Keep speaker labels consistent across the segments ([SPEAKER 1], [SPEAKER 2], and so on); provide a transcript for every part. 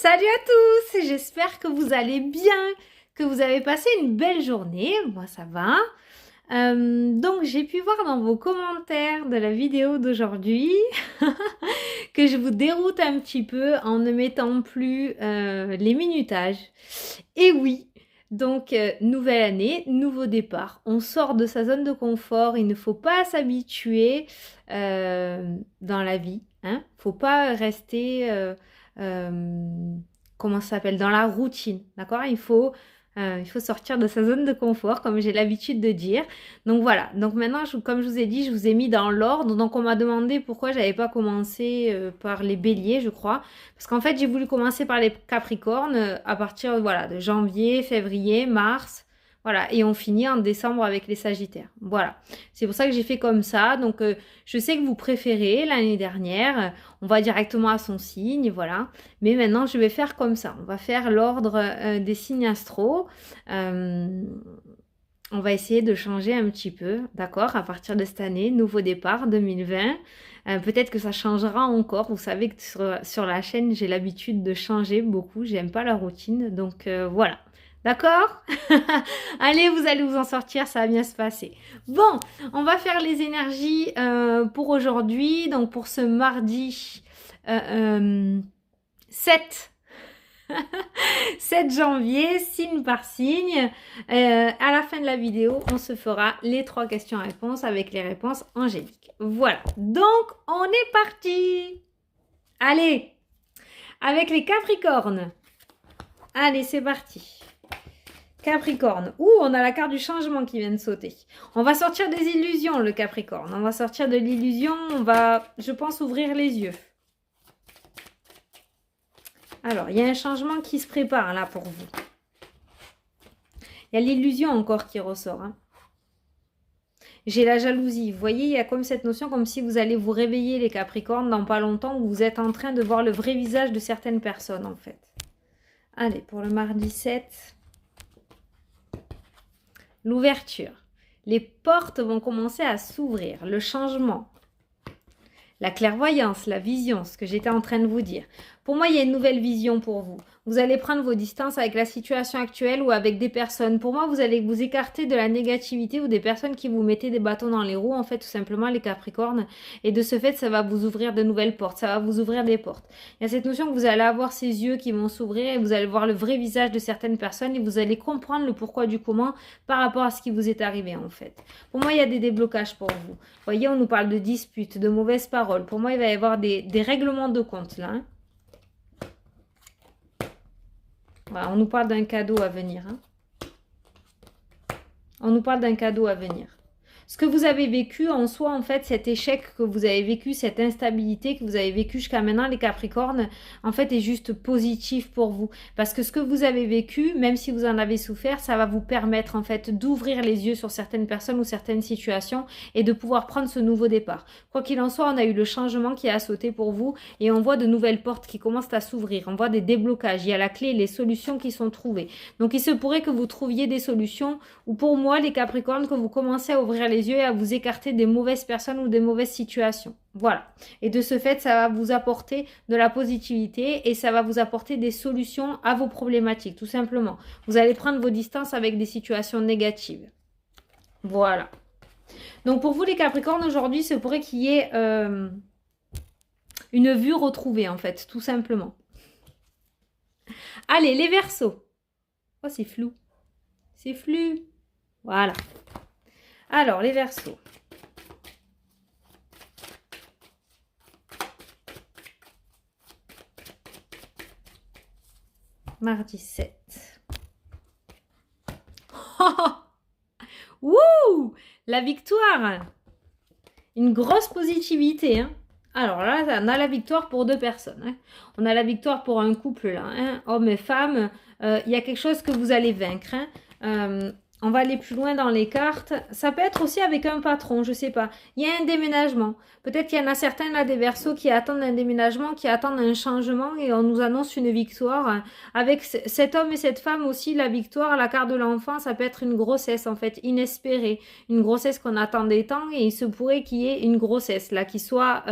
[SPEAKER 1] Salut à tous, j'espère que vous allez bien, que vous avez passé une belle journée, moi ça va. Donc j'ai pu voir dans vos commentaires de la vidéo d'aujourd'hui que je vous déroute un petit peu en ne mettant plus les minutages. Et oui, donc nouvelle année, nouveau départ. On sort de sa zone de confort, il ne faut pas s'habituer dans la vie. Hein. Faut pas rester, comment ça s'appelle, dans la routine. D'accord? Il faut sortir de sa zone de confort, comme j'ai l'habitude de dire. Donc voilà. Donc maintenant, comme je vous ai dit, je vous ai mis dans l'ordre. Donc on m'a demandé pourquoi j'avais pas commencé par les béliers, je crois. Parce qu'en fait, j'ai voulu commencer par les capricornes à partir voilà, de janvier, février, mars. Voilà, et on finit en décembre avec les sagittaires. Voilà, c'est pour ça que j'ai fait comme ça. Donc, je sais que vous préférez l'année dernière. On va directement à son signe, voilà. Mais maintenant, je vais faire comme ça. On va faire l'ordre des signes astro. Euh, on va essayer de changer un petit peu, d'accord? À partir de cette année, nouveau départ 2020. Peut-être que ça changera encore. Vous savez que sur la chaîne, j'ai l'habitude de changer beaucoup. J'aime pas la routine. Donc, voilà. D'accord? Allez, vous allez vous en sortir, ça va bien se passer. Bon, on va faire les énergies pour aujourd'hui. Donc, pour ce mardi 7 7 janvier, signe par signe. À la fin de la vidéo, on se fera les 3 questions-réponses avec les réponses angéliques. Voilà, donc on est parti. Allez, avec les Capricornes. Allez, c'est parti. Capricorne. Ouh, on a la carte du changement qui vient de sauter. On va sortir des illusions, le Capricorne. On va sortir de l'illusion. On va, je pense, ouvrir les yeux. Alors, il y a un changement qui se prépare là pour vous. Il y a l'illusion encore qui ressort. Hein. J'ai la jalousie. Vous voyez, il y a comme cette notion comme si vous allez vous réveiller les Capricornes dans pas longtemps où vous êtes en train de voir le vrai visage de certaines personnes en fait. Allez, pour le mardi 7. L'ouverture. Les portes vont commencer à s'ouvrir. Le changement. La clairvoyance, la vision, ce que j'étais en train de vous dire. Pour moi, il y a une nouvelle vision pour vous. Vous allez prendre vos distances avec la situation actuelle ou avec des personnes. Pour moi, vous allez vous écarter de la négativité ou des personnes qui vous mettaient des bâtons dans les roues, en fait, tout simplement, les Capricornes. Et de ce fait, ça va vous ouvrir de nouvelles portes. Ça va vous ouvrir des portes. Il y a cette notion que vous allez avoir ces yeux qui vont s'ouvrir et vous allez voir le vrai visage de certaines personnes et vous allez comprendre le pourquoi du comment par rapport à ce qui vous est arrivé, en fait. Pour moi, il y a des déblocages pour vous. Vous voyez, on nous parle de disputes, de mauvaises paroles. Pour moi, il va y avoir des règlements de compte, là, hein. Voilà, on nous parle d'un cadeau à venir. Hein. On nous parle d'un cadeau à venir. Ce que vous avez vécu en soi, en fait, cet échec que vous avez vécu, cette instabilité que vous avez vécu jusqu'à maintenant, les Capricornes, en fait, est juste positif pour vous. Parce que ce que vous avez vécu, même si vous en avez souffert, ça va vous permettre, en fait, d'ouvrir les yeux sur certaines personnes ou certaines situations et de pouvoir prendre ce nouveau départ. Quoi qu'il en soit, on a eu le changement qui a sauté pour vous et on voit de nouvelles portes qui commencent à s'ouvrir. On voit des déblocages. Il y a la clé, les solutions qui sont trouvées. Donc, il se pourrait que vous trouviez des solutions ou pour moi, les Capricornes, que vous commencez à ouvrir les yeux et à vous écarter des mauvaises personnes ou des mauvaises situations. Voilà. Et de ce fait, ça va vous apporter de la positivité et ça va vous apporter des solutions à vos problématiques, tout simplement. Vous allez prendre vos distances avec des situations négatives. Voilà. Donc pour vous, les Capricornes, aujourd'hui, il se pourrait qu'il y ait une vue retrouvée, en fait, tout simplement. Allez, les Verseaux. Oh, c'est flou. C'est flou. Voilà. Alors, les Verseaux. Mardi 7. Wouh! La victoire! Une grosse positivité. Hein. Alors là, on a la victoire pour 2 personnes. Hein. On a la victoire pour un couple là. Hein. Homme et femme. Il y a quelque chose que vous allez vaincre. Hein. On va aller plus loin dans les cartes. Ça peut être aussi avec un patron, je sais pas. Il y a un déménagement. Peut-être qu'il y en a certains là des Verseaux qui attendent un déménagement, qui attendent un changement et on nous annonce une victoire. Avec cet homme et cette femme aussi, la victoire, la carte de l'enfant, ça peut être une grossesse en fait, inespérée. Une grossesse qu'on attendait tant et il se pourrait qu'il y ait une grossesse là qui soit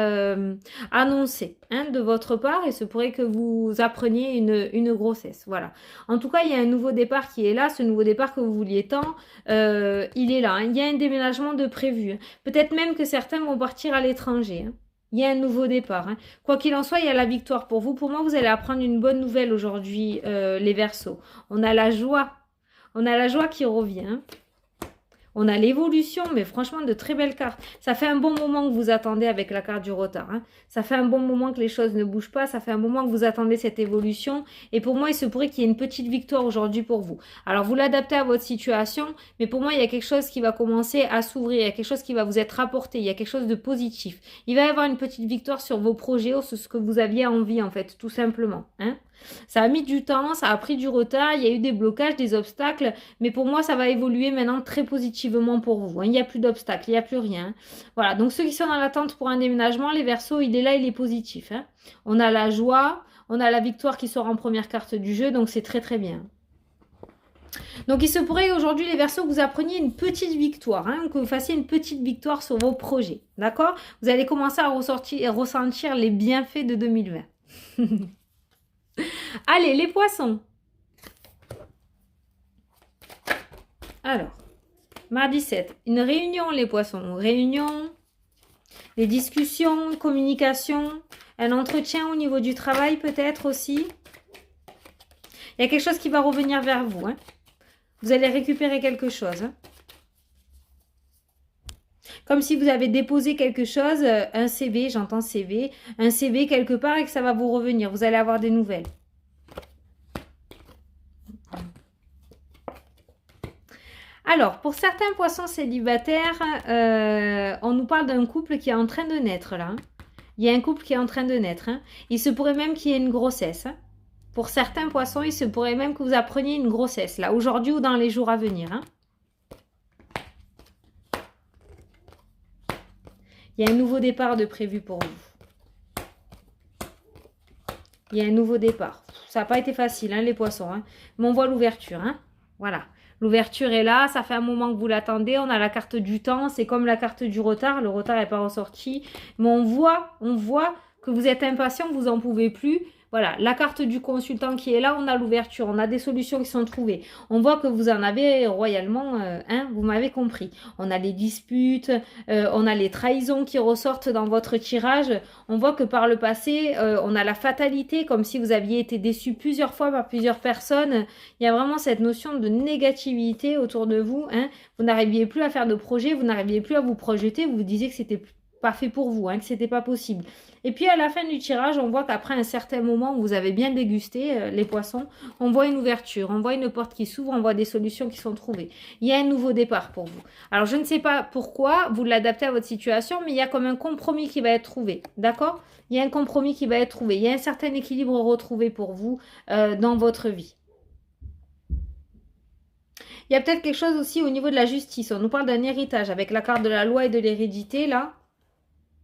[SPEAKER 1] annoncée. hein, de votre part, et il se pourrait que vous appreniez une grossesse. Voilà. En tout cas, il y a un nouveau départ qui est là, ce nouveau départ que vous vouliez tant, il est là. Hein. Il y a un déménagement de prévu. Hein. Peut-être même que certains vont partir à l'étranger. Hein. Il y a un nouveau départ. Hein. Quoi qu'il en soit, il y a la victoire pour vous. Pour moi, vous allez apprendre une bonne nouvelle aujourd'hui, les Verseaux. On a la joie. On a la joie qui revient. Hein. On a l'évolution, mais franchement, de très belles cartes. Ça fait un bon moment que vous attendez avec la carte du retard. Hein. Ça fait un bon moment que les choses ne bougent pas. Ça fait un moment que vous attendez cette évolution. Et pour moi, il se pourrait qu'il y ait une petite victoire aujourd'hui pour vous. Alors, vous l'adaptez à votre situation. Mais pour moi, il y a quelque chose qui va commencer à s'ouvrir. Il y a quelque chose qui va vous être apporté. Il y a quelque chose de positif. Il va y avoir une petite victoire sur vos projets ou sur ce que vous aviez envie, en fait, tout simplement. Hein. Ça a mis du temps, ça a pris du retard, il y a eu des blocages, des obstacles, mais pour moi, ça va évoluer maintenant très positivement pour vous. Hein. Il n'y a plus d'obstacles, il n'y a plus rien. Voilà, donc ceux qui sont dans l'attente pour un déménagement, les Verseaux, il est là, il est positif. Hein. On a la joie, on a la victoire qui sort en première carte du jeu, donc c'est très très bien. Donc il se pourrait aujourd'hui, les Verseaux, que vous appreniez une petite victoire, hein, que vous fassiez une petite victoire sur vos projets, d'accord? Vous allez commencer à ressentir les bienfaits de 2020. Allez, les poissons. Alors, mardi 7, une réunion, les poissons. Réunion, des discussions, communication, un entretien au niveau du travail peut-être aussi. Il y a quelque chose qui va revenir vers vous. Hein. Vous allez récupérer quelque chose. Hein. Comme si vous avez déposé quelque chose, un CV, j'entends CV, un CV quelque part et que ça va vous revenir. Vous allez avoir des nouvelles. Alors, pour certains poissons célibataires, on nous parle d'un couple qui est en train de naître là. Il y a un couple qui est en train de naître. Hein. Il se pourrait même qu'il y ait une grossesse. Hein. Pour certains poissons, il se pourrait même que vous appreniez une grossesse là, aujourd'hui ou dans les jours à venir. Hein. Il y a un nouveau départ de prévu pour vous. Il y a un nouveau départ. Ça n'a pas été facile, hein, les poissons. Hein. Mais on voit l'ouverture. Hein. Voilà. L'ouverture est là, ça fait un moment que vous l'attendez, on a la carte du temps, c'est comme la carte du retard, le retard n'est pas ressorti, mais on voit que vous êtes impatient, que vous n'en pouvez plus. Voilà, la carte du consultant qui est là, on a l'ouverture, on a des solutions qui sont trouvées. On voit que vous en avez royalement, hein, vous m'avez compris. On a les disputes, on a les trahisons qui ressortent dans votre tirage. On voit que par le passé, on a la fatalité, comme si vous aviez été déçu plusieurs fois par plusieurs personnes. Il y a vraiment cette notion de négativité autour de vous. Hein. Vous n'arriviez plus à faire de projet, vous n'arriviez plus à vous projeter, vous vous disiez que c'était pas fait pour vous, hein, que c'était pas possible. Et puis à la fin du tirage, on voit qu'après un certain moment où vous avez bien dégusté les poissons, on voit une ouverture, on voit une porte qui s'ouvre, on voit des solutions qui sont trouvées. Il y a un nouveau départ pour vous. Alors je ne sais pas pourquoi vous l'adaptez à votre situation, mais il y a comme un compromis qui va être trouvé, d'accord? Il y a un compromis qui va être trouvé, il y a un certain équilibre retrouvé pour vous dans votre vie. Il y a peut-être quelque chose aussi au niveau de la justice. On nous parle d'un héritage avec la carte de la loi et de l'hérédité là.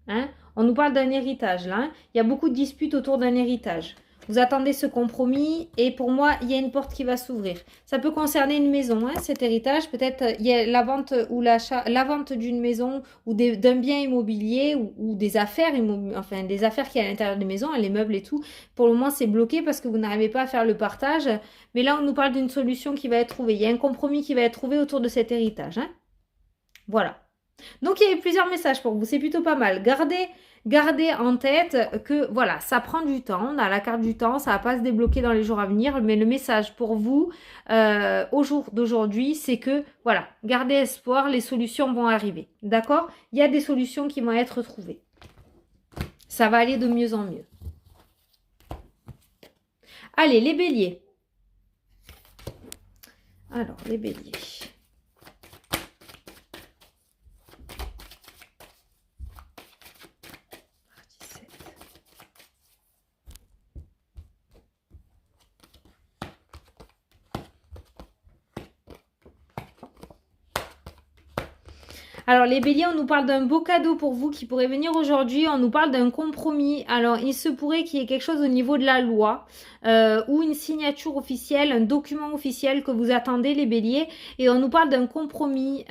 [SPEAKER 1] Hein? On nous parle d'un héritage là. Hein? Il y a beaucoup de disputes autour d'un héritage. Vous attendez ce compromis et pour moi, il y a une porte qui va s'ouvrir. Ça peut concerner une maison, hein, cet héritage. Peut-être il y a la vente ou l'achat, la vente d'une maison ou d'un bien immobilier ou des affaires, enfin des affaires qui sont à l'intérieur des maisons, les meubles et tout. Pour le moment, c'est bloqué parce que vous n'arrivez pas à faire le partage. Mais là, on nous parle d'une solution qui va être trouvée. Il y a un compromis qui va être trouvé autour de cet héritage. Hein. Voilà. Donc, il y a eu plusieurs messages pour vous. C'est plutôt pas mal. Gardez en tête que, voilà, ça prend du temps. On a la carte du temps. Ça ne va pas se débloquer dans les jours à venir. Mais le message pour vous, au jour d'aujourd'hui, c'est que, voilà, gardez espoir. Les solutions vont arriver. D'accord? Il y a des solutions qui vont être trouvées. Ça va aller de mieux en mieux. Allez, les béliers. Alors, les béliers. Alors, les béliers, on nous parle d'un beau cadeau pour vous qui pourrait venir aujourd'hui. On nous parle d'un compromis. Alors, il se pourrait qu'il y ait quelque chose au niveau de la loi. ou une signature officielle, un document officiel que vous attendez les béliers, et on nous parle d'un compromis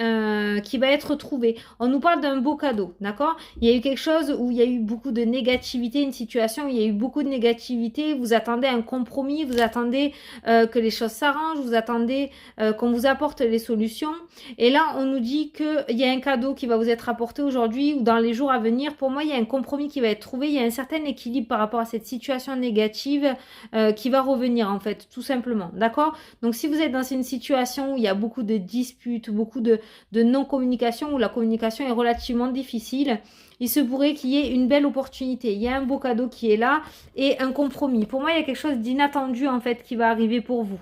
[SPEAKER 1] qui va être trouvé. On nous parle d'un beau cadeau, d'accord? Il y a eu quelque chose où il y a eu beaucoup de négativité, une situation où il y a eu beaucoup de négativité, vous attendez un compromis, vous attendez que les choses s'arrangent, vous attendez qu'on vous apporte les solutions, et là on nous dit qu'il y a un cadeau qui va vous être apporté aujourd'hui ou dans les jours à venir. Pour moi, il y a un compromis qui va être trouvé, il y a un certain équilibre par rapport à cette situation négative qui va revenir en fait, tout simplement, d'accord? Donc si vous êtes dans une situation où il y a beaucoup de disputes, beaucoup de non-communication, où la communication est relativement difficile, il se pourrait qu'il y ait une belle opportunité, il y a un beau cadeau qui est là et un compromis. Pour moi, il y a quelque chose d'inattendu en fait qui va arriver pour vous.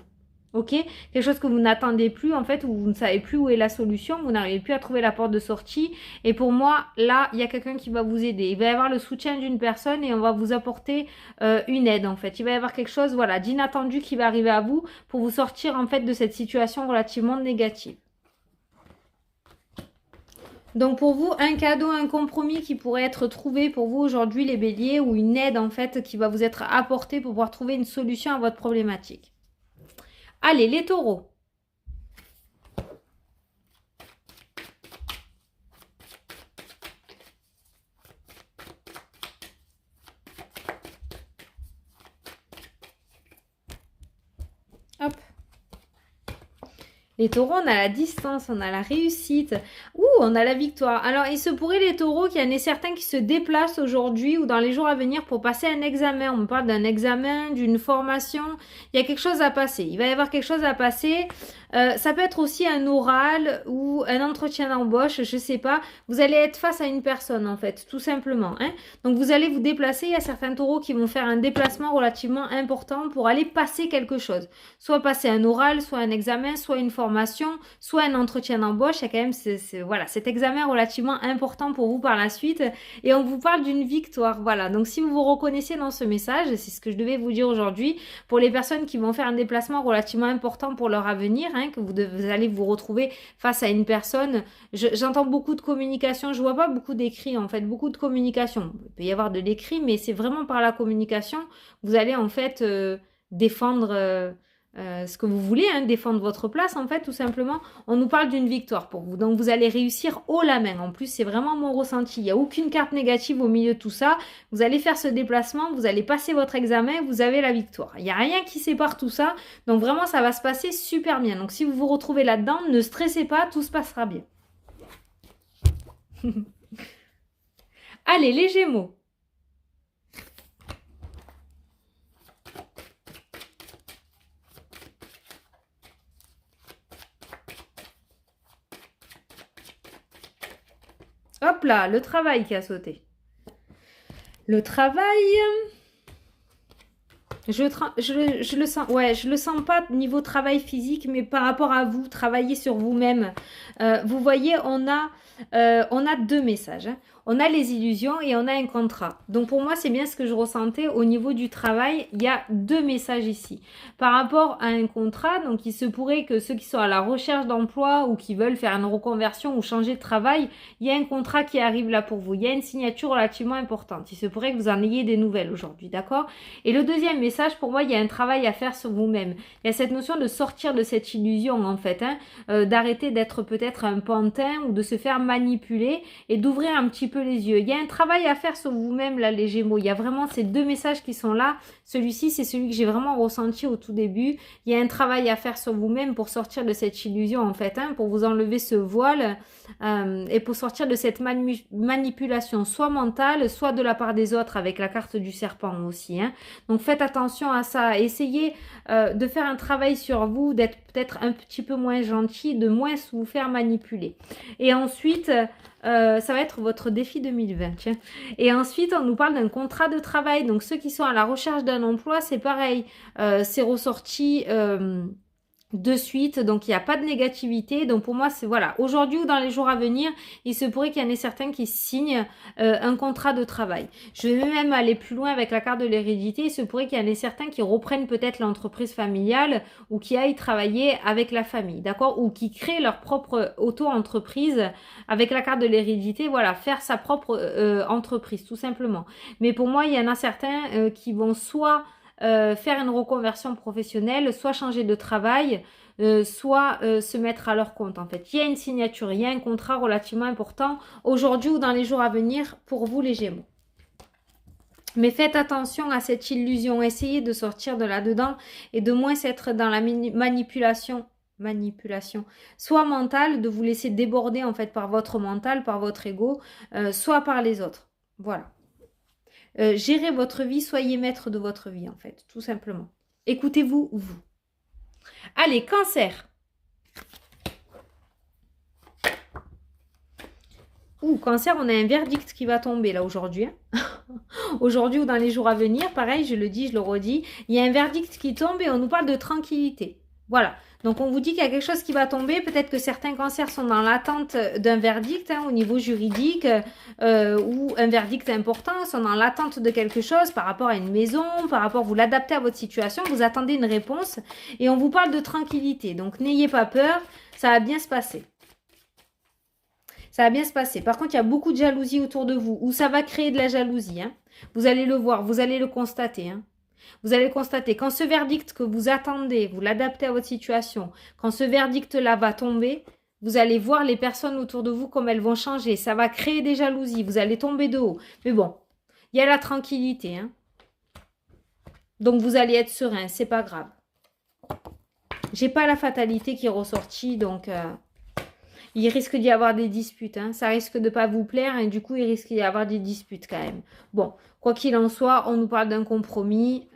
[SPEAKER 1] Ok, quelque chose que vous n'attendez plus en fait, où vous ne savez plus où est la solution, vous n'arrivez plus à trouver la porte de sortie. Et pour moi, là, il y a quelqu'un qui va vous aider. Il va y avoir le soutien d'une personne et on va vous apporter une aide en fait. Il va y avoir quelque chose, voilà, d'inattendu qui va arriver à vous pour vous sortir en fait de cette situation relativement négative. Donc pour vous, un cadeau, un compromis qui pourrait être trouvé pour vous aujourd'hui les béliers, ou une aide en fait qui va vous être apportée pour pouvoir trouver une solution à votre problématique. Allez, les taureaux. Hop. Les taureaux, on a la distance, on a la réussite. Ouh, on a la victoire. Alors, il se pourrait, les taureaux, qu'il y en ait certains qui se déplacent aujourd'hui ou dans les jours à venir pour passer un examen. On me parle d'un examen, d'une formation. Il y a quelque chose à passer. Il va y avoir quelque chose à passer. Ça peut être aussi un oral ou un entretien d'embauche, je sais pas. Vous allez être face à une personne, en fait, tout simplement. Hein. Donc, vous allez vous déplacer. Il y a certains taureaux qui vont faire un déplacement relativement important pour aller passer quelque chose. Soit passer un oral, soit un examen, soit une formation, soit un entretien d'embauche. Il y a quand même voilà, cet examen relativement important pour vous par la suite. Et on vous parle d'une victoire. Voilà, donc si vous vous reconnaissez dans ce message, c'est ce que je devais vous dire aujourd'hui, pour les personnes qui vont faire un déplacement relativement important pour leur avenir, hein, que vous allez vous retrouver face à une personne. J'entends beaucoup de communication, je vois pas beaucoup d'écrits en fait, beaucoup de communication. Il peut y avoir de l'écrit, mais c'est vraiment par la communication. Vous allez en fait défendre ce que vous voulez, hein, défendre votre place en fait, tout simplement. On nous parle d'une victoire pour vous, donc vous allez réussir haut la main. En plus, c'est vraiment mon ressenti, il n'y a aucune carte négative au milieu de tout ça. Vous allez faire ce déplacement, vous allez passer votre examen, vous avez la victoire. Il n'y a rien qui sépare tout ça, donc vraiment ça va se passer super bien. Donc si vous vous retrouvez là-dedans, ne stressez pas, tout se passera bien. Allez, les Gémeaux. Hop là, le travail qui a sauté. Le travail, je le sens, ouais, je le sens pas niveau travail physique, mais par rapport à vous, travailler sur vous-même. Vous voyez, on a deux messages. Hein. On a les illusions et on a un contrat. Donc pour moi, c'est bien ce que je ressentais au niveau du travail. Il y a deux messages ici. Par rapport à un contrat, donc il se pourrait que ceux qui sont à la recherche d'emploi ou qui veulent faire une reconversion ou changer de travail, il y a un contrat qui arrive là pour vous. Il y a une signature relativement importante. Il se pourrait que vous en ayez des nouvelles aujourd'hui, d'accord? Et le deuxième message, pour moi, il y a un travail à faire sur vous-même. Il y a cette notion de sortir de cette illusion, en fait, hein, d'arrêter d'être peut-être un pantin ou de se faire manipuler et d'ouvrir un petit peu les yeux. Il y a un travail à faire sur vous-même, là, les Gémeaux. Il y a vraiment ces deux messages qui sont là. Celui-ci, c'est celui que j'ai vraiment ressenti au tout début. Il y a un travail à faire sur vous-même pour sortir de cette illusion, en fait, hein, pour vous enlever ce voile et pour sortir de cette manipulation, soit mentale, soit de la part des autres, avec la carte du serpent aussi. Hein. Donc, faites attention à ça. Essayez de faire un travail sur vous, d'être peut-être un petit peu moins gentil, de moins vous faire manipuler. Et ensuite... ça va être votre défi 2020. Tiens. Et ensuite, on nous parle d'un contrat de travail. Donc, ceux qui sont à la recherche d'un emploi, c'est pareil. C'est ressorti de suite. Donc, il n'y a pas de négativité. Donc, pour moi, c'est voilà. Aujourd'hui ou dans les jours à venir, il se pourrait qu'il y en ait certains qui signent un contrat de travail. Je vais même aller plus loin avec la carte de l'hérédité. Il se pourrait qu'il y en ait certains qui reprennent peut-être l'entreprise familiale ou qui aillent travailler avec la famille, d'accord? Ou qui créent leur propre auto-entreprise avec la carte de l'hérédité. Voilà, faire sa propre entreprise, tout simplement. Mais pour moi, il y en a certains qui vont soit faire une reconversion professionnelle, soit changer de travail, soit se mettre à leur compte en fait. Il y a une signature, il y a un contrat relativement important aujourd'hui ou dans les jours à venir pour vous les Gémeaux. Mais faites attention à cette illusion, essayez de sortir de là-dedans et de moins être dans la manipulation, soit mentale, de vous laisser déborder en fait par votre mental, par votre ego, soit par les autres. Voilà. Gérez votre vie, soyez maître de votre vie en fait, tout simplement. Écoutez-vous, vous. Allez, Cancer. Cancer, on a un verdict qui va tomber là aujourd'hui. Aujourd'hui ou dans les jours à venir, pareil, je le dis, je le redis, il y a un verdict qui tombe et on nous parle de tranquillité. Voilà. Donc, on vous dit qu'il y a quelque chose qui va tomber. Peut-être que certains cancers sont dans l'attente d'un verdict au niveau juridique ou un verdict important, sont dans l'attente de quelque chose par rapport à une maison, par rapport, vous l'adaptez à votre situation, vous attendez une réponse et on vous parle de tranquillité. Donc, n'ayez pas peur, ça va bien se passer. Ça va bien se passer. Par contre, il y a beaucoup de jalousie autour de vous ou ça va créer de la jalousie. Hein. Vous allez le voir, vous allez le constater. Hein. Vous allez constater, quand ce verdict que vous attendez, vous l'adaptez à votre situation, quand ce verdict-là va tomber, vous allez voir les personnes autour de vous comme elles vont changer. Ça va créer des jalousies, vous allez tomber de haut. Mais bon, il y a la tranquillité. Hein. Donc vous allez être serein, c'est pas grave. J'ai pas la fatalité qui est ressortie, donc il risque d'y avoir des disputes. Hein. Ça risque de pas vous plaire et du coup, il risque d'y avoir des disputes quand même. Bon, quoi qu'il en soit, on nous parle d'un compromis.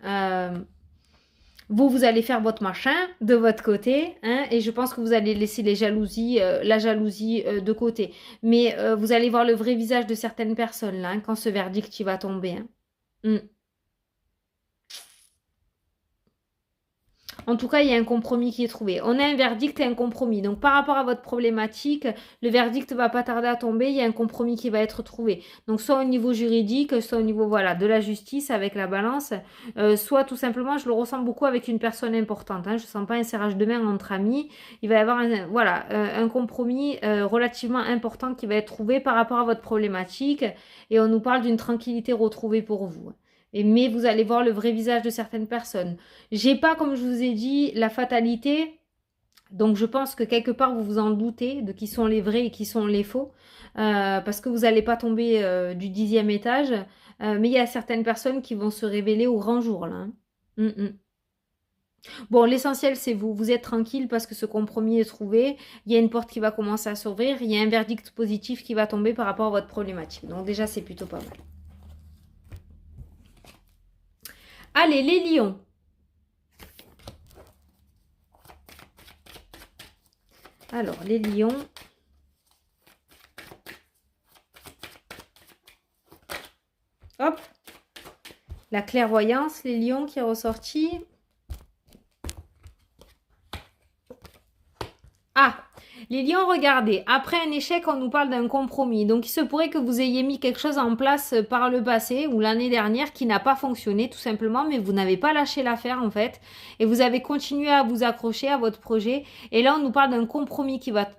[SPEAKER 1] Vous allez faire votre machin de votre côté. Hein, et je pense que vous allez laisser la jalousie de côté. Mais vous allez voir le vrai visage de certaines personnes là, hein, quand ce verdict va tomber. Hein. En tout cas, il y a un compromis qui est trouvé. On a un verdict et un compromis. Donc, par rapport à votre problématique, le verdict ne va pas tarder à tomber. Il y a un compromis qui va être trouvé. Donc, soit au niveau juridique, soit au niveau de la justice avec la balance, soit tout simplement, je le ressens beaucoup avec une personne importante. Hein. Je ne sens pas un serrage de main entre amis. Il va y avoir un compromis relativement important qui va être trouvé par rapport à votre problématique. Et on nous parle d'une tranquillité retrouvée pour vous. Mais vous allez voir le vrai visage de certaines personnes. J'ai pas, comme je vous ai dit, la fatalité. Donc, je pense que quelque part, vous vous en doutez de qui sont les vrais et qui sont les faux. Parce que vous n'allez pas tomber du 10e étage. Mais il y a certaines personnes qui vont se révéler au grand jour, là. Hein. Bon, l'essentiel, c'est vous. Vous êtes tranquille parce que ce compromis est trouvé. Il y a une porte qui va commencer à s'ouvrir. Il y a un verdict positif qui va tomber par rapport à votre problématique. Donc, déjà, c'est plutôt pas mal. Allez, les lions. Alors, les lions. Hop. La clairvoyance, les lions qui est ressorti. Ah, les lions, regardez, après un échec, on nous parle d'un compromis. Donc, il se pourrait que vous ayez mis quelque chose en place par le passé ou l'année dernière qui n'a pas fonctionné, tout simplement, mais vous n'avez pas lâché l'affaire, en fait. Et vous avez continué à vous accrocher à votre projet. Et là, on nous parle d'un compromis qui va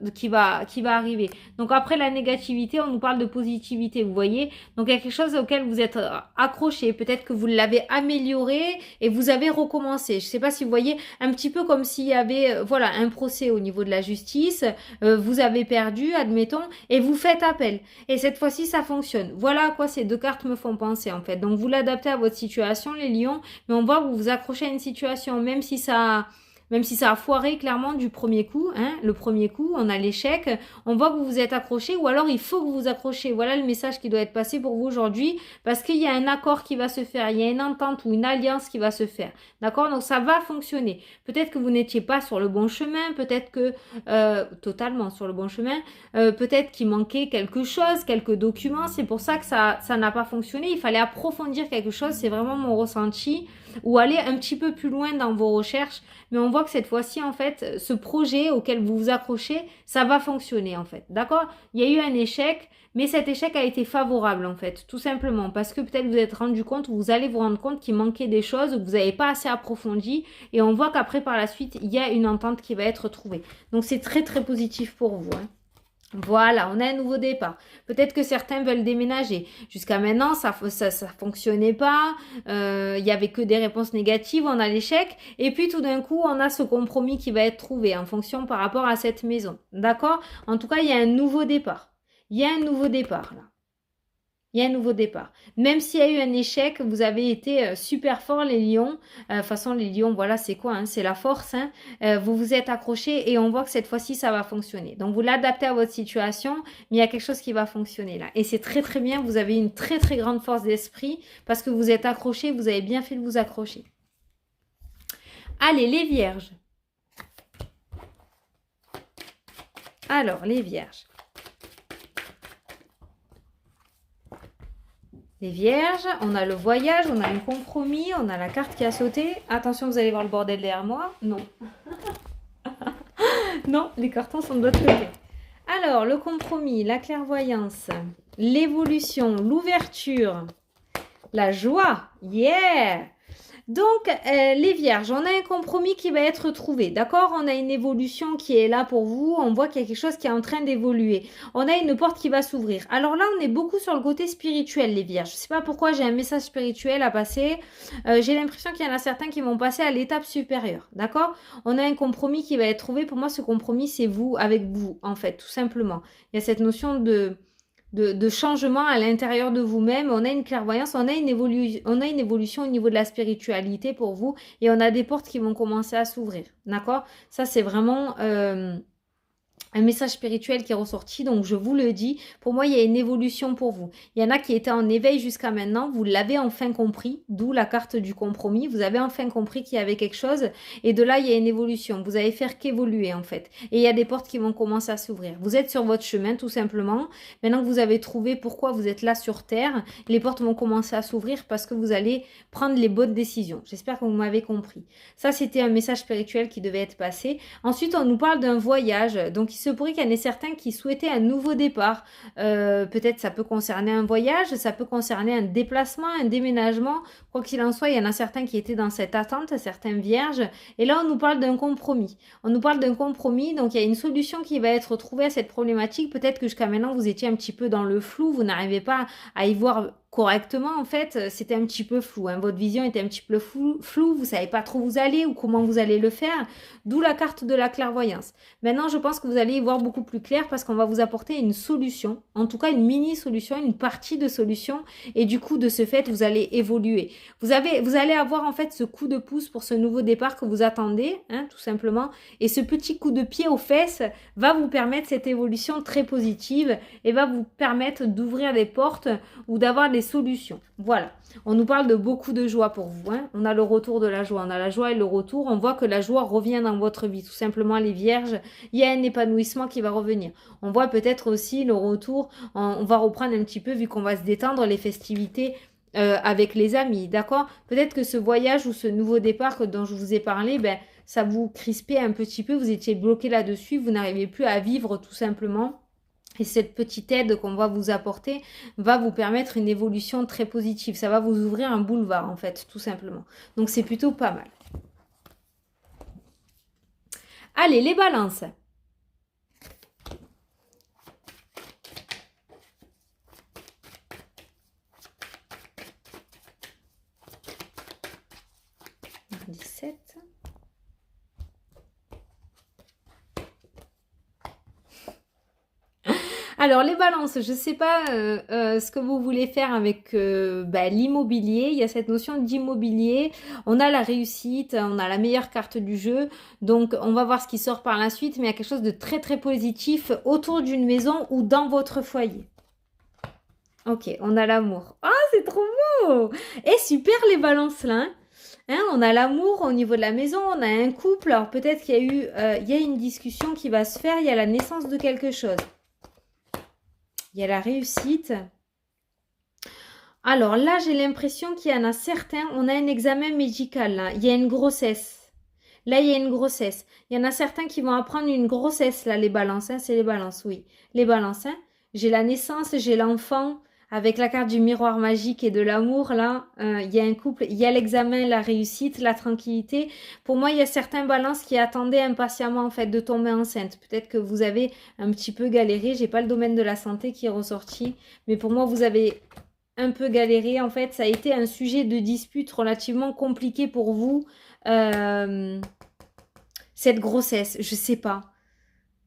[SPEAKER 1] arriver. Donc, après la négativité, on nous parle de positivité, vous voyez. Donc, il y a quelque chose auquel vous êtes accroché. Peut-être que vous l'avez amélioré et vous avez recommencé. Je ne sais pas si vous voyez, un petit peu comme s'il y avait, un procès au niveau de la justice. Vous avez perdu, admettons, et vous faites appel. Et cette fois-ci, ça fonctionne. Voilà à quoi ces deux cartes me font penser, en fait. Donc, vous l'adaptez à votre situation, les lions, mais on voit que vous vous accrochez à une situation, même si ça a foiré clairement du premier coup, hein, le premier coup, on a l'échec, on voit que vous vous êtes accroché ou alors il faut que vous vous accrochez. Voilà le message qui doit être passé pour vous aujourd'hui parce qu'il y a un accord qui va se faire, il y a une entente ou une alliance qui va se faire. D'accord? Donc ça va fonctionner. Peut-être que vous n'étiez pas sur le bon chemin, peut-être que totalement sur le bon chemin, peut-être qu'il manquait quelque chose, quelques documents, c'est pour ça que ça n'a pas fonctionné. Il fallait approfondir quelque chose, c'est vraiment mon ressenti, ou aller un petit peu plus loin dans vos recherches, mais on voit que cette fois-ci, en fait, ce projet auquel vous vous accrochez, ça va fonctionner, en fait, d'accord? Il y a eu un échec, mais cet échec a été favorable, en fait, tout simplement, parce que peut-être vous êtes rendu compte, ou vous allez vous rendre compte qu'il manquait des choses, ou que vous n'avez pas assez approfondi, et on voit qu'après, par la suite, il y a une entente qui va être trouvée. Donc, c'est très, très positif pour vous, hein. Voilà, on a un nouveau départ. Peut-être que certains veulent déménager. Jusqu'à maintenant, ça fonctionnait pas. Il y avait que des réponses négatives, on a l'échec. Et puis tout d'un coup, on a ce compromis qui va être trouvé en fonction par rapport à cette maison. D'accord? En tout cas, il y a un nouveau départ. Il y a un nouveau départ là. Il y a un nouveau départ. Même s'il y a eu un échec, vous avez été super fort les lions. De toute façon, les lions, voilà, c'est quoi hein? C'est la force. Hein. Vous vous êtes accrochés et on voit que cette fois-ci, ça va fonctionner. Donc, vous l'adaptez à votre situation, mais il y a quelque chose qui va fonctionner là. Et c'est très, très bien. Vous avez une très, très grande force d'esprit parce que vous êtes accrochés. Vous avez bien fait de vous accrocher. Allez, les vierges. Alors, les vierges. Les vierges, on a le voyage, on a un compromis, on a la carte qui a sauté. Attention, vous allez voir le bordel derrière moi. Non. Non, les cartons sont de l'autre côté. Alors, le compromis, la clairvoyance, l'évolution, l'ouverture, la joie. Yeah! Donc, les vierges, on a un compromis qui va être trouvé, d'accord? On a une évolution qui est là pour vous, on voit qu'il y a quelque chose qui est en train d'évoluer. On a une porte qui va s'ouvrir. Alors là, on est beaucoup sur le côté spirituel, les vierges. Je ne sais pas pourquoi j'ai un message spirituel à passer. J'ai l'impression qu'il y en a certains qui vont passer à l'étape supérieure, d'accord? On a un compromis qui va être trouvé. Pour moi, ce compromis, c'est vous, avec vous, en fait, tout simplement. Il y a cette notion de changement à l'intérieur de vous-même. On a une clairvoyance, on a une évolution au niveau de la spiritualité pour vous et on a des portes qui vont commencer à s'ouvrir. D'accord? Ça, c'est vraiment un message spirituel qui est ressorti, donc je vous le dis, pour moi il y a une évolution pour vous. Il y en a qui étaient en éveil jusqu'à maintenant, vous l'avez enfin compris, d'où la carte du compromis, vous avez enfin compris qu'il y avait quelque chose, et de là il y a une évolution, vous allez faire qu'évoluer en fait, et il y a des portes qui vont commencer à s'ouvrir. Vous êtes sur votre chemin tout simplement, maintenant que vous avez trouvé pourquoi vous êtes là sur Terre, les portes vont commencer à s'ouvrir parce que vous allez prendre les bonnes décisions. J'espère que vous m'avez compris. Ça c'était un message spirituel qui devait être passé. Ensuite on nous parle d'un voyage, donc il se pourrait qu'il y en ait certains qui souhaitaient un nouveau départ. Peut-être ça peut concerner un voyage, ça peut concerner un déplacement, un déménagement. Quoi qu'il en soit, il y en a certains qui étaient dans cette attente, certains vierges. Et là, on nous parle d'un compromis. On nous parle d'un compromis, donc il y a une solution qui va être trouvée à cette problématique. Peut-être que jusqu'à maintenant, vous étiez un petit peu dans le flou, vous n'arrivez pas à y voir correctement, en fait, c'était un petit peu flou. Hein. Votre vision était un petit peu floue, vous ne savez pas trop où vous allez ou comment vous allez le faire, d'où la carte de la clairvoyance. Maintenant, je pense que vous allez y voir beaucoup plus clair parce qu'on va vous apporter une solution, en tout cas une mini-solution, une partie de solution, et du coup, de ce fait, vous allez évoluer. Vous allez avoir en fait ce coup de pouce pour ce nouveau départ que vous attendez, hein, tout simplement, et ce petit coup de pied aux fesses va vous permettre cette évolution très positive et va vous permettre d'ouvrir des portes ou d'avoir des solutions. Voilà. On nous parle de beaucoup de joie pour vous. Hein. On a le retour de la joie. On a la joie et le retour. On voit que la joie revient dans votre vie. Tout simplement, les vierges, il y a un épanouissement qui va revenir. On voit peut-être aussi le retour. On va reprendre un petit peu, vu qu'on va se détendre, les festivités avec les amis. D'accord? Peut-être que ce voyage ou ce nouveau départ dont je vous ai parlé, ben, ça vous crispait un petit peu. Vous étiez bloqué là-dessus. Vous n'arriviez plus à vivre tout simplement. Et cette petite aide qu'on va vous apporter va vous permettre une évolution très positive. Ça va vous ouvrir un boulevard, en fait, tout simplement. Donc, c'est plutôt pas mal. Allez, les balances. Alors, les balances, je ne sais pas ce que vous voulez faire avec l'immobilier. Il y a cette notion d'immobilier. On a la réussite, on a la meilleure carte du jeu. Donc, on va voir ce qui sort par la suite. Mais il y a quelque chose de très, très positif autour d'une maison ou dans votre foyer. Ok, on a l'amour. Ah, c'est trop beau! Et super les balances là. Hein, on a l'amour au niveau de la maison, on a un couple. Alors, peut-être qu'il y a eu il y a une discussion qui va se faire. Il y a la naissance de quelque chose. Il y a la réussite. Alors là, j'ai l'impression qu'il y en a certains, on a un examen médical là. Il y a une grossesse. Là, il y a une grossesse. Il y en a certains qui vont apprendre une grossesse là, les balances. Hein, c'est les balances, oui. Les balances. Hein. J'ai la naissance, j'ai l'enfant. avec la carte du miroir magique et de l'amour, là, il y a un couple, il y a l'examen, la réussite, la tranquillité. Pour moi, il y a certains balances qui attendaient impatiemment, en fait, de tomber enceinte. Peut-être que vous avez un petit peu galéré. J'ai pas le domaine de la santé qui est ressorti. Mais pour moi, vous avez un peu galéré. En fait, ça a été un sujet de dispute relativement compliqué pour vous. Cette grossesse, je sais pas.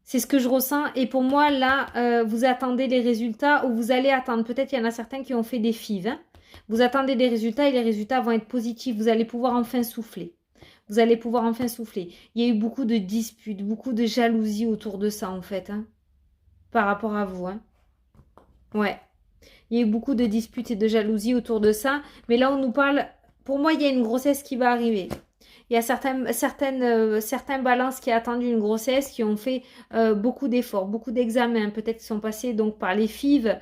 [SPEAKER 1] C'est ce que je ressens. Et pour moi, là, vous attendez les résultats ou vous allez attendre. Peut-être il y en a certains qui ont fait des FIV. Hein. Vous attendez les résultats et les résultats vont être positifs. Vous allez pouvoir enfin souffler. Vous allez pouvoir enfin souffler. Il y a eu beaucoup de disputes, beaucoup de jalousie autour de ça, en fait. Hein, par rapport à vous. Hein. Ouais. Il y a eu beaucoup de disputes et de jalousie autour de ça. Mais là, on nous parle... Pour moi, il y a une grossesse qui va arriver. Il y a certains balances qui attendent une grossesse, qui ont fait beaucoup d'efforts, beaucoup d'examens, peut-être qui sont passés donc par les FIV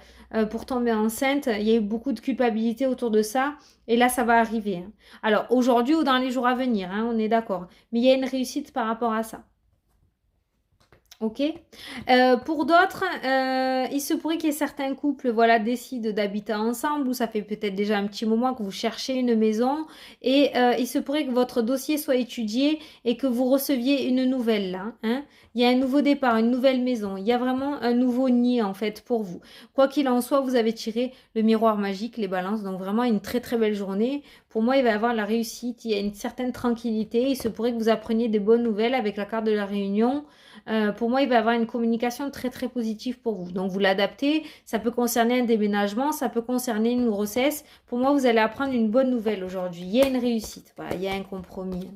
[SPEAKER 1] pour tomber enceinte. Il y a eu beaucoup de culpabilité autour de ça. Et là, ça va arriver. Hein. Alors, aujourd'hui ou dans les jours à venir, hein, on est d'accord. Mais il y a une réussite par rapport à ça. Ok. Pour d'autres, il se pourrait qu'il y ait certains couples, voilà, décident d'habiter ensemble ou ça fait peut-être déjà un petit moment que vous cherchez une maison et il se pourrait que votre dossier soit étudié et que vous receviez une nouvelle là. Hein. Il y a un nouveau départ, une nouvelle maison. Il y a vraiment un nouveau nid en fait pour vous. Quoi qu'il en soit, vous avez tiré le miroir magique, les balances. Donc vraiment une très très belle journée. Pour moi, il va y avoir la réussite. Il y a une certaine tranquillité. Il se pourrait que vous appreniez des bonnes nouvelles avec la carte de la réunion. Pour moi, il va y avoir une communication très très positive pour vous. Donc, vous l'adaptez. Ça peut concerner un déménagement, ça peut concerner une grossesse. Pour moi, vous allez apprendre une bonne nouvelle aujourd'hui. Il y a une réussite, voilà, il y a un compromis.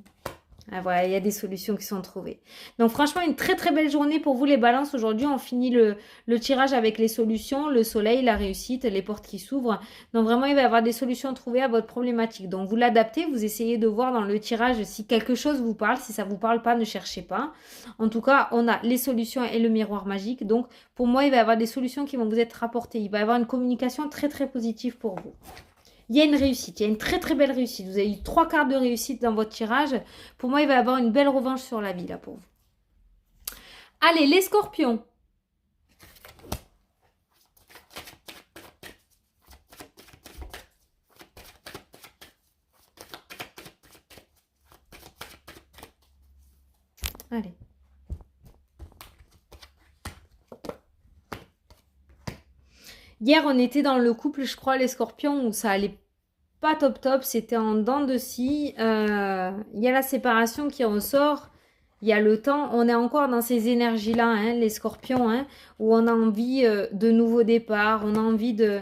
[SPEAKER 1] Ah, voilà, il y a des solutions qui sont trouvées. Donc franchement, une très très belle journée pour vous les balances. Aujourd'hui, on finit le tirage avec les solutions, le soleil, la réussite, les portes qui s'ouvrent. Donc vraiment, il va y avoir des solutions trouvées à votre problématique. Donc vous l'adaptez, vous essayez de voir dans le tirage si quelque chose vous parle. Si ça ne vous parle pas, ne cherchez pas. En tout cas, on a les solutions et le miroir magique. Donc pour moi, il va y avoir des solutions qui vont vous être rapportées. Il va y avoir une communication très très positive pour vous. Il y a une réussite, il y a une très très belle réussite. Vous avez eu 3 cartes de réussite dans votre tirage. Pour moi, il va y avoir une belle revanche sur la vie là pour vous. Allez, les scorpions. Allez. Hier, on était dans le couple, je crois, les scorpions, où ça allait pas top top. C'était en dents de scie. Il y a la séparation qui ressort. Il y a le temps. On est encore dans ces énergies-là, hein, les scorpions, hein, où on a envie de nouveaux départs. On a envie de...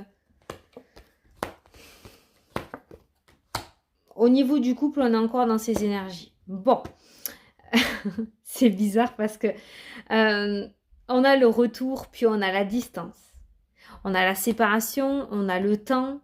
[SPEAKER 1] Au niveau du couple, on est encore dans ces énergies. Bon. C'est bizarre parce que on a le retour, puis on a la distance. On a la séparation, on a le temps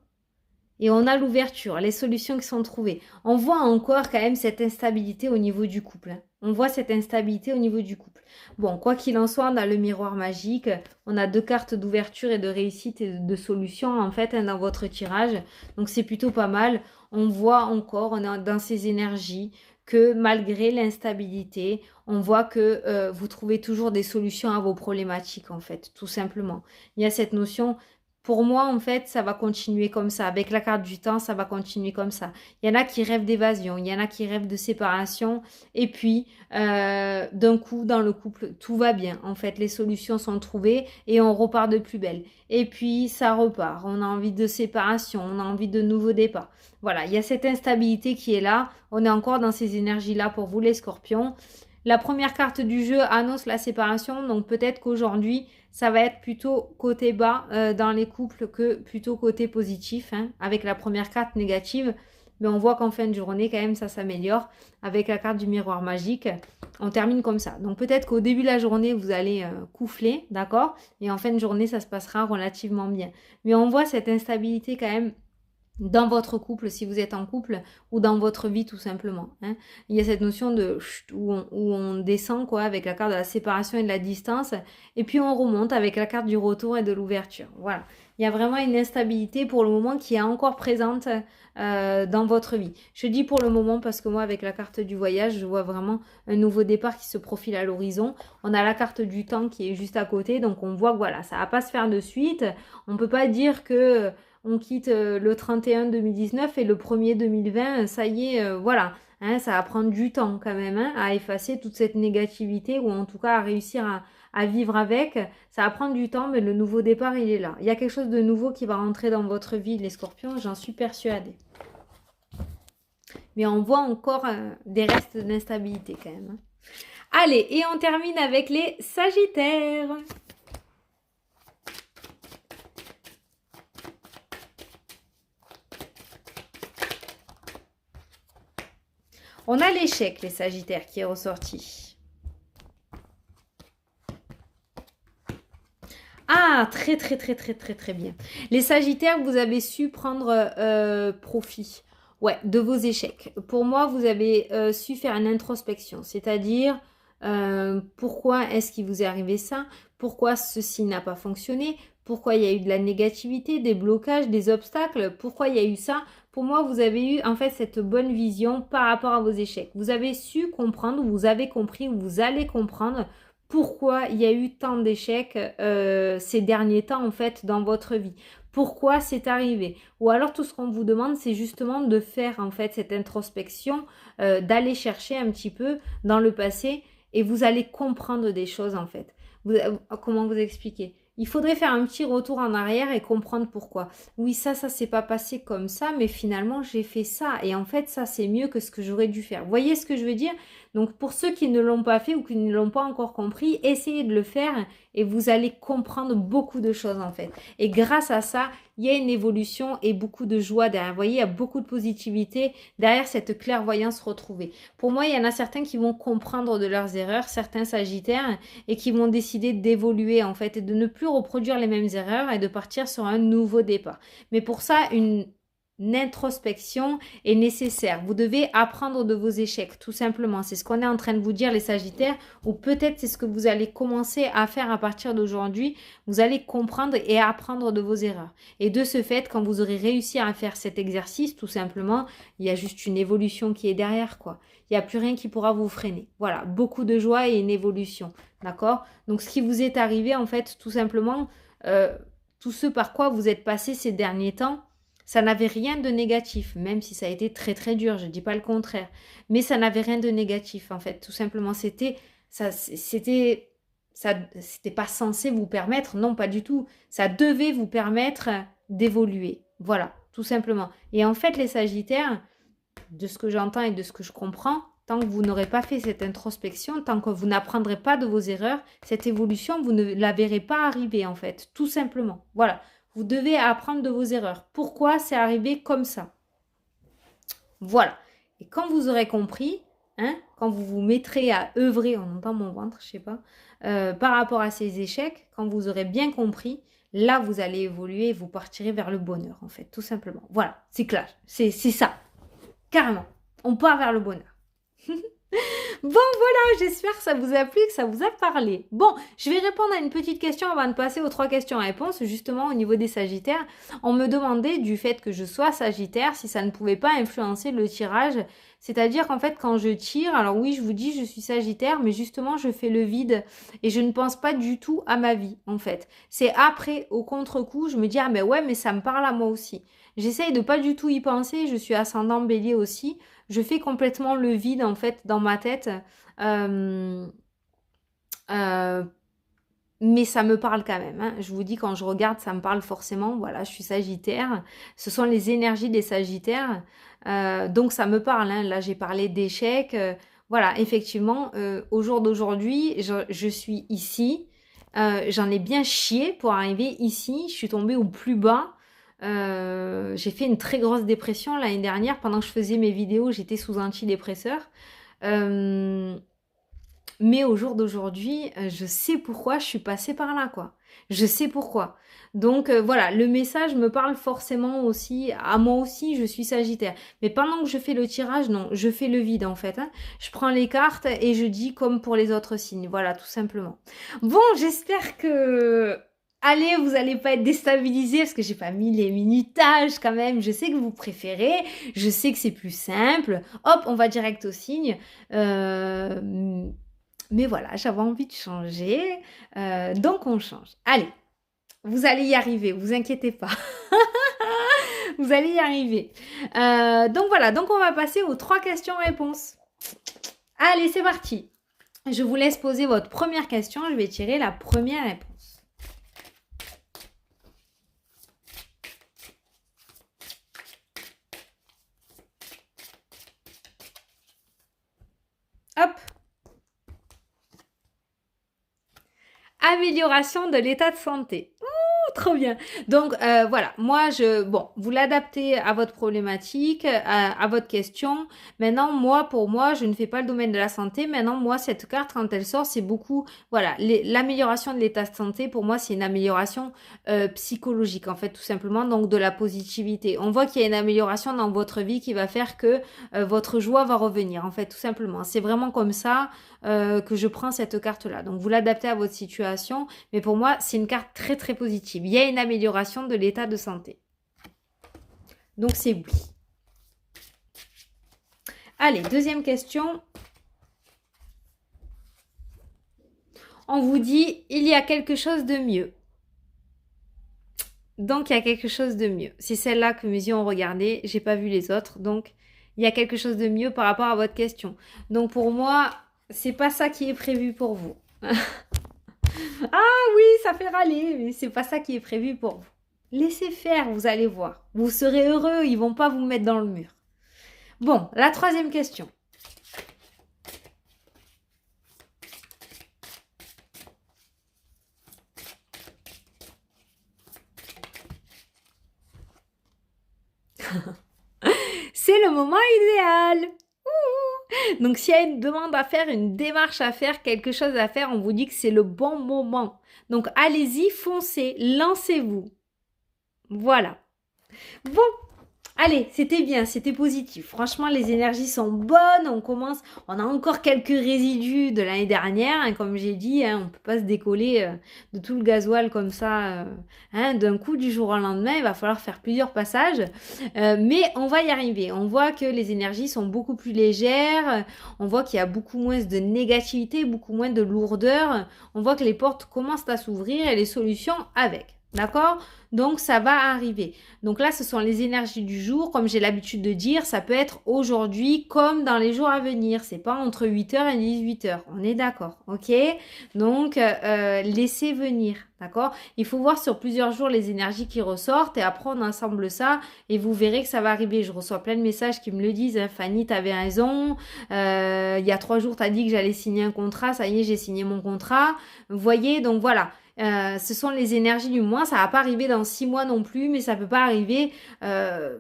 [SPEAKER 1] et on a l'ouverture, les solutions qui sont trouvées. On voit encore quand même cette instabilité au niveau du couple. Hein. On voit cette instabilité au niveau du couple. Bon, quoi qu'il en soit, on a le miroir magique. On a 2 cartes d'ouverture et de réussite et de solution en fait hein, dans votre tirage. Donc c'est plutôt pas mal. On voit encore, on est dans ces énergies que malgré l'instabilité, on voit que vous trouvez toujours des solutions à vos problématiques en fait, tout simplement. Il y a cette notion, pour moi en fait, ça va continuer comme ça. Avec la carte du temps, ça va continuer comme ça. Il y en a qui rêvent d'évasion, il y en a qui rêvent de séparation. Et puis, d'un coup, dans le couple, tout va bien. En fait, les solutions sont trouvées et on repart de plus belle. Et puis, ça repart. On a envie de séparation, on a envie de nouveaux départs. Voilà, il y a cette instabilité qui est là. On est encore dans ces énergies-là pour vous, les scorpions. La première carte du jeu annonce la séparation, donc peut-être qu'aujourd'hui, ça va être plutôt côté bas dans les couples que plutôt côté positif, hein, avec la première carte négative. Mais on voit qu'en fin de journée, quand même, ça s'améliore avec la carte du miroir magique. On termine comme ça. Donc peut-être qu'au début de la journée, vous allez couffler, d'accord? Et en fin de journée, ça se passera relativement bien. Mais on voit cette instabilité quand même dans votre couple, si vous êtes en couple, ou dans votre vie tout simplement. Hein. Il y a cette notion de où on descend quoi avec la carte de la séparation et de la distance, et puis on remonte avec la carte du retour et de l'ouverture. Voilà. Il y a vraiment une instabilité pour le moment qui est encore présente dans votre vie. Je dis pour le moment parce que moi, avec la carte du voyage, je vois vraiment un nouveau départ qui se profile à l'horizon. On a la carte du temps qui est juste à côté, donc on voit que voilà, ça va pas se faire de suite. On peut pas dire que on quitte le 31 2019 et le 1er 2020, ça y est, voilà. Hein, ça va prendre du temps quand même hein, à effacer toute cette négativité ou en tout cas à réussir à vivre avec. Ça va prendre du temps, mais le nouveau départ, il est là. Il y a quelque chose de nouveau qui va rentrer dans votre vie, les scorpions, j'en suis persuadée. Mais on voit encore des restes d'instabilité quand même. Hein. Allez, et on termine avec les sagittaires. On a l'échec, les sagittaires, qui est ressorti. Ah, très bien. Les sagittaires, vous avez su prendre profit de vos échecs. Pour moi, vous avez su faire une introspection, c'est-à-dire pourquoi est-ce qu'il vous est arrivé ça, pourquoi ceci n'a pas fonctionné, pourquoi il y a eu de la négativité, des blocages, des obstacles, pourquoi il y a eu ça. Pour moi, vous avez eu en fait cette bonne vision par rapport à vos échecs. Vous avez su comprendre, vous avez compris, vous allez comprendre pourquoi il y a eu tant d'échecs ces derniers temps en fait dans votre vie. Pourquoi c'est arrivé? Ou alors tout ce qu'on vous demande c'est justement de faire en fait cette introspection, d'aller chercher un petit peu dans le passé et vous allez comprendre des choses en fait. Comment vous expliquer? Il faudrait faire un petit retour en arrière et comprendre pourquoi. Oui, ça s'est pas passé comme ça, mais finalement j'ai fait ça. Et en fait, ça c'est mieux que ce que j'aurais dû faire. Vous voyez ce que je veux dire? Donc pour ceux qui ne l'ont pas fait ou qui ne l'ont pas encore compris, essayez de le faire et vous allez comprendre beaucoup de choses en fait. Et grâce à ça, il y a une évolution et beaucoup de joie derrière. Vous voyez, il y a beaucoup de positivité derrière cette clairvoyance retrouvée. Pour moi, il y en a certains qui vont comprendre de leurs erreurs, certains sagittaires, et qui vont décider d'évoluer en fait et de ne plus reproduire les mêmes erreurs et de partir sur un nouveau départ. Mais pour ça, une introspection est nécessaire. Vous devez apprendre de vos échecs, tout simplement. C'est ce qu'on est en train de vous dire, les sagittaires, ou peut-être c'est ce que vous allez commencer à faire à partir d'aujourd'hui. Vous allez comprendre et apprendre de vos erreurs. Et de ce fait, quand vous aurez réussi à faire cet exercice, tout simplement, il y a juste une évolution qui est derrière, quoi. Il n'y a plus rien qui pourra vous freiner. Voilà, beaucoup de joie et une évolution. D'accord? Donc, ce qui vous est arrivé, en fait, tout simplement, tout ce par quoi vous êtes passé ces derniers temps, ça n'avait rien de négatif, même si ça a été très dur, je ne dis pas le contraire. Mais ça n'avait rien de négatif, en fait. Tout simplement, c'était pas censé vous permettre, non, pas du tout. Ça devait vous permettre d'évoluer. Voilà, tout simplement. Et en fait, les sagittaires, de ce que j'entends et de ce que je comprends, tant que vous n'aurez pas fait cette introspection, tant que vous n'apprendrez pas de vos erreurs, cette évolution, vous ne la verrez pas arriver, en fait. Tout simplement. Voilà. Vous devez apprendre de vos erreurs. Pourquoi c'est arrivé comme ça? Voilà. Et quand vous aurez compris, hein, quand vous vous mettrez à œuvrer, on entend mon ventre, je sais pas, par rapport à ces échecs, quand vous aurez bien compris, là vous allez évoluer et vous partirez vers le bonheur, en fait, tout simplement. Voilà, c'est clair, c'est ça, carrément. On part vers le bonheur. Bon, voilà, j'espère que ça vous a plu, que ça vous a parlé. Bon, je vais répondre à une petite question avant de passer aux 3 questions-réponses. Justement, au niveau des sagittaires, on me demandait du fait que je sois sagittaire, si ça ne pouvait pas influencer le tirage. C'est-à-dire qu'en fait, quand je tire, alors oui, je vous dis, je suis sagittaire, mais justement, je fais le vide et je ne pense pas du tout à ma vie, en fait. C'est après, au contre-coup, je me dis, ah mais ouais, mais ça me parle à moi aussi. J'essaye de pas du tout y penser, je suis ascendant bélier aussi. Je fais complètement le vide en fait dans ma tête. Euh, euh, mais ça me parle quand même. Hein. Je vous dis, quand je regarde, ça me parle forcément. Voilà, je suis sagittaire. Ce sont les énergies des sagittaires. Donc ça me parle. Hein. Là, j'ai parlé d'échecs. Voilà, effectivement, au jour d'aujourd'hui, je suis ici. J'en ai bien chié pour arriver ici. Je suis tombée au plus bas. J'ai fait une très grosse dépression l'année dernière. Pendant que je faisais mes vidéos, j'étais sous antidépresseur. Mais au jour d'aujourd'hui, je sais pourquoi je suis passée par là, quoi. Je sais pourquoi. Donc voilà, le message me parle forcément aussi, à moi aussi, je suis Sagittaire. Mais pendant que je fais le tirage, non, je fais le vide en fait, hein. Je prends les cartes et je dis comme pour les autres signes, voilà, tout simplement. Bon, j'espère que... Allez, vous allez pas être déstabilisés parce que j'ai pas mis les minutages quand même. Je sais que vous préférez, je sais que c'est plus simple. Hop, on va direct au signe. Mais voilà, j'avais envie de changer, donc on change. Allez, vous allez y arriver, vous inquiétez pas. Vous allez y arriver. Donc voilà, donc on va passer aux 3 questions-réponses. Allez, c'est parti. Je vous laisse poser votre première question, je vais tirer la première réponse. Hop. Amélioration de l'état de santé. Trop bien. Donc voilà, moi bon, vous l'adaptez à votre problématique, à votre question. Maintenant, pour moi, je ne fais pas le domaine de la santé. Maintenant, moi, cette carte, quand elle sort, c'est beaucoup, voilà, l'amélioration de l'état de santé. Pour moi, c'est une amélioration psychologique, en fait, tout simplement, donc de la positivité. On voit qu'il y a une amélioration dans votre vie qui va faire que votre joie va revenir, en fait, tout simplement. C'est vraiment comme ça que je prends cette carte-là. Donc, vous l'adaptez à votre situation, mais pour moi, c'est une carte très, très positive. Il y a une amélioration de l'état de santé. Donc, c'est oui. Allez, deuxième question. On vous dit, il y a quelque chose de mieux. Donc, il y a quelque chose de mieux. C'est celle-là que mes yeux ont regardé. J'ai pas vu les autres. Donc, il y a quelque chose de mieux par rapport à votre question. Donc, pour moi, c'est pas ça qui est prévu pour vous. Ah oui, ça fait râler, mais c'est pas ça qui est prévu pour vous. Laissez faire, vous allez voir. Vous serez heureux, ils vont pas vous mettre dans le mur. Bon, la troisième question. C'est le moment idéal. Ouh. Donc, s'il y a une demande à faire, une démarche à faire, quelque chose à faire, on vous dit que c'est le bon moment. Donc, allez-y, foncez, lancez-vous. Voilà. Bon, allez, c'était bien, c'était positif. Franchement, les énergies sont bonnes. On a encore quelques résidus de l'année dernière, hein, comme j'ai dit. Hein, on peut pas se décoller de tout le gasoil comme ça, hein, d'un coup du jour au lendemain. Il va falloir faire plusieurs passages, mais on va y arriver. On voit que les énergies sont beaucoup plus légères. On voit qu'il y a beaucoup moins de négativité, beaucoup moins de lourdeur. On voit que les portes commencent à s'ouvrir et les solutions avec. D'accord? Donc, ça va arriver. Donc là, ce sont les énergies du jour. Comme j'ai l'habitude de dire, ça peut être aujourd'hui comme dans les jours à venir. C'est pas entre 8h et 18h. On est d'accord, ok? Donc, laissez venir, d'accord? Il faut voir sur plusieurs jours les énergies qui ressortent et après, on ensemble ça et vous verrez que ça va arriver. Je reçois plein de messages qui me le disent. Hein, Fanny, t'avais raison. Il y a 3 jours, t'as dit que j'allais signer un contrat. Ça y est, j'ai signé mon contrat. Vous voyez, donc voilà. Ce sont les énergies du mois, ça va pas arriver dans 6 mois non plus, mais ça peut pas arriver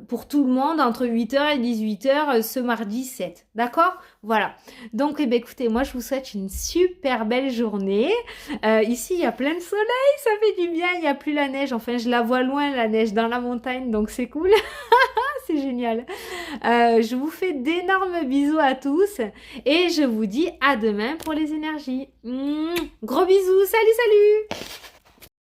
[SPEAKER 1] pour tout le monde entre 8h et 18h ce mardi 7. D'accord? Voilà. Donc, eh ben, écoutez, moi je vous souhaite une super belle journée. Ici, il y a plein de soleil, ça fait du bien, il n'y a plus la neige. Enfin, je la vois loin, la neige dans la montagne, donc c'est cool. C'est génial. Je vous fais d'énormes bisous à tous et je vous dis à demain pour les énergies. Gros bisous, salut, salut!